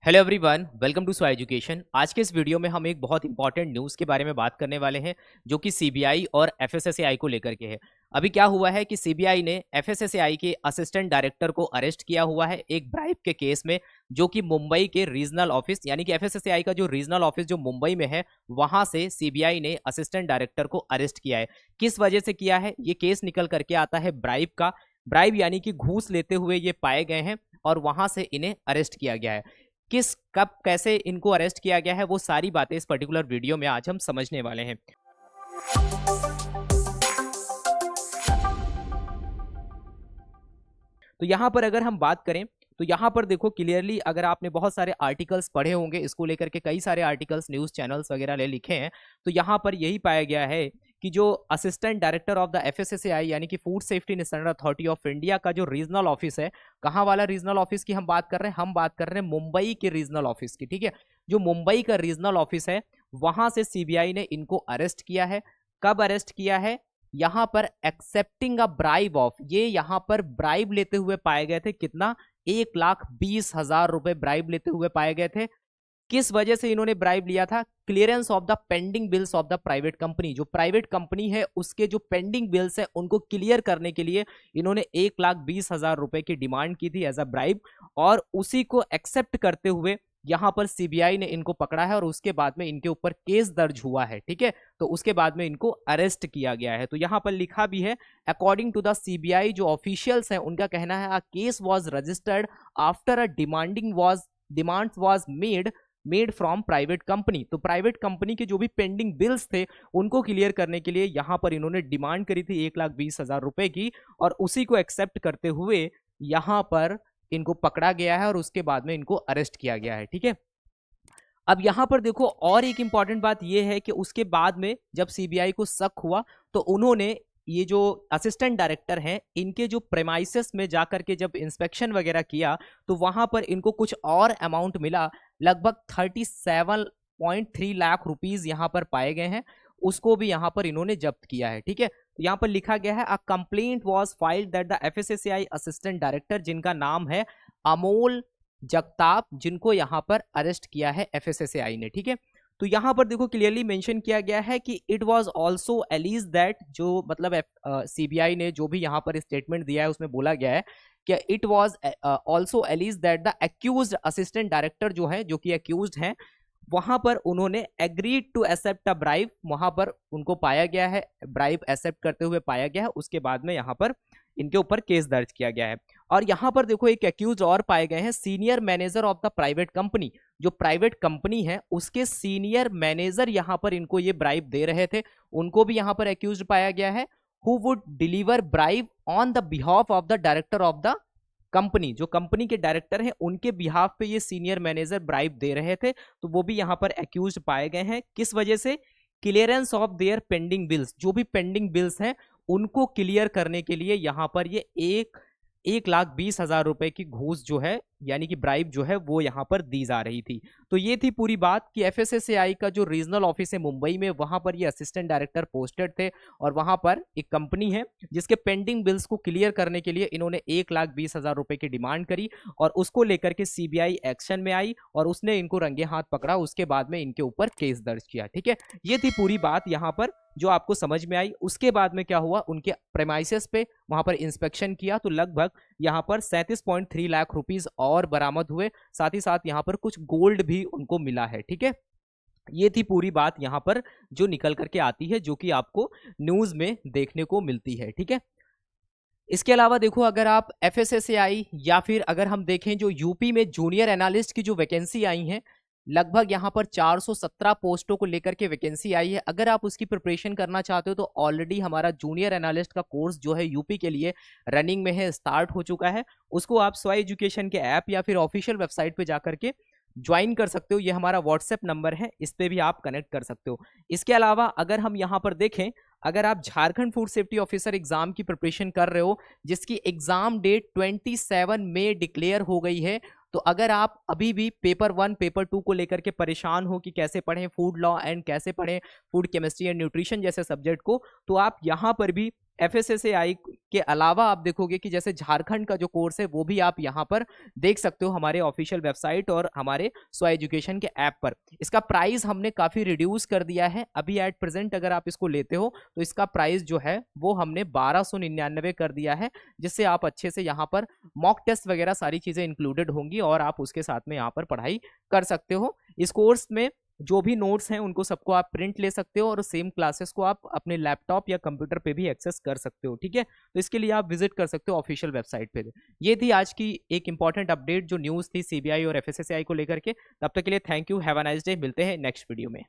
Hello everyone, welcome to Swai education. आज के इस वीडियो में हम एक बहुत इंपॉर्टेंट न्यूज़ के बारे में बात करने वाले हैं जो कि सीबीआई और एफएसएसएआई को लेकर के है। अभी क्या हुआ है कि सीबीआई ने एफएसएसएआई के असिस्टेंट डायरेक्टर को अरेस्ट किया हुआ है एक ब्राइब के केस में, जो कि मुंबई के रीजनल ऑफिस यानी कि एफएसएसएआई का जो रीजनल ऑफिस जो मुंबई में है वहां से सीबीआई ने असिस्टेंट डायरेक्टर को अरेस्ट किया है। किस वजह से किया है? ये केस निकल करके आता है ब्राइब का। ब्राइब यानी कि घूस लेते हुए ये पाए गए हैं और वहां से इन्हें अरेस्ट किया गया है। किस कब कैसे इनको अरेस्ट किया गया है वो सारी बातें इस पर्टिकुलर वीडियो में आज हम समझने वाले हैं। तो यहाँ पर अगर हम बात करें तो यहाँ पर देखो क्लियरली, अगर आपने बहुत सारे आर्टिकल्स पढ़े होंगे इसको लेकर के, कई सारे आर्टिकल्स न्यूज़ चैनल्स वगैरह ले लिखे हैं, तो यहाँ पर यही पाया गया है कि जो assistant director of the FSSAI यानी कि food safety and standard authority of India का जो रीजनल ऑफिस है, कहाँ वाला रीजनल ऑफिस की हम बात कर रहे हैं? हम बात कर रहे हैं मुंबई के रीजनल ऑफिस की। ठीक है, जो मुंबई का रीजनल ऑफिस है वहां से सीबीआई ने इनको अरेस्ट किया है। कब अरेस्ट किया है? यहां पर एक्सेप्टिंग अ ब्राइब ऑफ, ये यहां पर ब्राइब लेते हुए पाए गए थे। कितना? 1,20,000 रुपए ब्राइब लेते हुए पाए गए थे। किस वजह से इन्होंने ब्राइब लिया था? Clearance of the pending bills of the private company. जो प्राइवेट कंपनी है उसके जो पेंडिंग बिल्स है उनको क्लियर करने के लिए इन्होंने 1,20,000 रुपए की डिमांड की थी एज अ ब्राइब, और उसी को एक्सेप्ट करते हुए यहां पर सीबीआई ने इनको पकड़ा है और उसके बाद में इनके ऊपर केस दर्ज हुआ है। ठीक है, तो उसके बाद में इनको अरेस्ट किया गया है। तो यहां पर लिखा भी है, अकॉर्डिंग टू द सीबीआई जो ऑफिशियल्स हैं उनका कहना है, a case was registered after a demands was made from private company. तो प्राइवेट कंपनी के जो भी पेंडिंग बिल्स थे उनको क्लियर करने के लिए यहां पर इन्होंने डिमांड करी थी 1,20,000 रुपए की, और उसी को एक्सेप्ट करते हुए यहां पर इनको पकड़ा गया है और उसके बाद में इनको अरेस्ट किया गया है। ठीक है, अब यहां पर देखो और एक इंपॉर्टेंट बात यह है कि उसके बाद में जब सीबीआई को शक हुआ तो उन्होंने ये जो असिस्टेंट डायरेक्टर हैं इनके जो प्रेमाइसेस में जाकर के जब इंस्पेक्शन वगैरह किया तो वहां पर इनको कुछ और अमाउंट मिला, लगभग 37.3 लाख रुपीज यहां पर पाए गए हैं। उसको भी यहां पर इन्होंने जब्त किया है। ठीक है, तो यहां पर लिखा गया है, a complaint was filed that the FSSAI assistant director, जिनका नाम है अमोल जगताप, जिनको यहां पर अरेस्ट किया है एफएसएसएआई ने। ठीक है, तो यहां पर देखो क्लियरली मेंशन किया गया है कि it was also alleged that, जो मतलब सीबीआई ने जो भी यहां पर स्टेटमेंट दिया है उसमें बोला गया है कि it was also alleged that the accused assistant director जो है, जो कि एक्यूज्ड हैं, वहां पर उन्होंने agreed to accept a bribe, वहां पर उनको पाया गया है ब्राइब एक्सेप्ट करते हुए पाया गया है। उसके बाद में यहां पर इनके ऊपर केस दर्ज किया गया है। और यहां पर देखो एक एक्यूज और पाए गए हैं, senior manager of the private company. जो प्राइवेट कंपनी है उसके सीनियर मैनेजर यहां पर इनको ये ब्राइब दे रहे थे, उनको भी यहां पर एक्यूज पाया गया है। Who would deliver bribe on the behalf of the director of the company, जो कंपनी के डायरेक्टर हैं उनके बिहाफ पे ये सीनियर मैनेजर ब्राइब दे रहे थे, तो वो भी यहां पर एक्यूज पाए गए हैं। किस वजह से? Clearance of their pending bills, जो भी पेंडिंग बिल्स हैं उनको क्लियर करने के लिए यहां पर ये 1,20,000 रुपए की घूस जो है यानी कि ब्राइब जो है वो यहां पर दी जा रही थी। तो ये थी पूरी बात कि एफएसएसएआई का जो रीजनल ऑफिस है मुंबई में, वहां पर ये असिस्टेंट डायरेक्टर पोस्टेड थे और वहां पर एक कंपनी है जिसके पेंडिंग बिल्स को क्लियर करने के लिए इन्होंने 1,20,000 रुपए की डिमांड करी और उसको लेकर के सीबीआई एक्शन में आई और उसने इनको रंगे हाथ पकड़ा। उसके बाद में इनके ऊपर केस दर्ज किया। ठीक है, ये थी पूरी बात यहाँ पर जो आपको समझ में आई। उसके बाद में क्या हुआ, उनके प्रेमाइसेस पे वहां पर इंस्पेक्शन किया तो लगभग यहां पर 37.3 लाख रुपीस और बरामद हुए, साथ ही साथ यहां पर कुछ गोल्ड भी उनको मिला है। ठीक है, ये थी पूरी बात यहां पर जो निकल करके आती है, जो कि आपको न्यूज में देखने को मिलती है। ठीक है, इसके अलावा देखो अगर आप एफएसएसएआई या फिर अगर हम देखें जो यूपी में जूनियर एनालिस्ट की जो वैकेंसी आई है, लगभग यहां पर 417 पोस्टों को लेकर के वैकेंसी आई है। अगर आप उसकी प्रिपरेशन करना चाहते हो तो ऑलरेडी हमारा जूनियर एनालिस्ट का कोर्स जो है यूपी के लिए रनिंग में है, स्टार्ट हो चुका है। उसको आप स्वाई एजुकेशन के ऐप या फिर ऑफिशियल वेबसाइट पे जाकर के ज्वाइन कर सकते हो। ये हमारा व्हाट्सएप नंबर है, इस पे भी आप कनेक्ट कर सकते हो। इसके अलावा अगर हम यहाँ पर देखें, अगर आप Jharkhand food safety officer exam की प्रिपरेशन कर रहे हो जिसकी एग्जाम डेट 27 मई डिक्लेयर हो गई है, तो अगर आप अभी भी पेपर 1 पेपर 2 को लेकर के परेशान हो कि कैसे पढ़ें फूड लॉ एंड कैसे पढ़ें फूड केमिस्ट्री एंड न्यूट्रिशन जैसे सब्जेक्ट को, तो आप यहाँ पर भी FSSAI के अलावा आप देखोगे कि जैसे झारखंड का जो कोर्स है वो भी आप यहाँ पर देख सकते हो हमारे ऑफिशियल वेबसाइट और हमारे स्व एजुकेशन के ऐप पर। इसका प्राइस हमने काफी रिड्यूस कर दिया है अभी एट प्रेजेंट। अगर आप इसको लेते हो तो इसका प्राइस जो है वो हमने 1299 कर दिया है, जिससे आप अच्छे से यहाँ पर मॉक टेस्ट वगैरह सारी चीजें इंक्लूडेड होंगी और आप उसके साथ में यहाँ पर पढ़ाई कर सकते हो। इस कोर्स में जो भी नोट्स हैं उनको सबको आप प्रिंट ले सकते हो और सेम क्लासेस को आप अपने लैपटॉप या कंप्यूटर पे भी एक्सेस कर सकते हो, ठीक है। तो इसके लिए आप विजिट कर सकते हो ऑफिशियल वेबसाइट पे। ये थी आज की एक इंपॉर्टेंट अपडेट जो न्यूज़ थी CBI और FSSAI को लेकर के। तब तक के लिए thank you, have a nice day. मिलते हैं नेक्स्ट वीडियो में।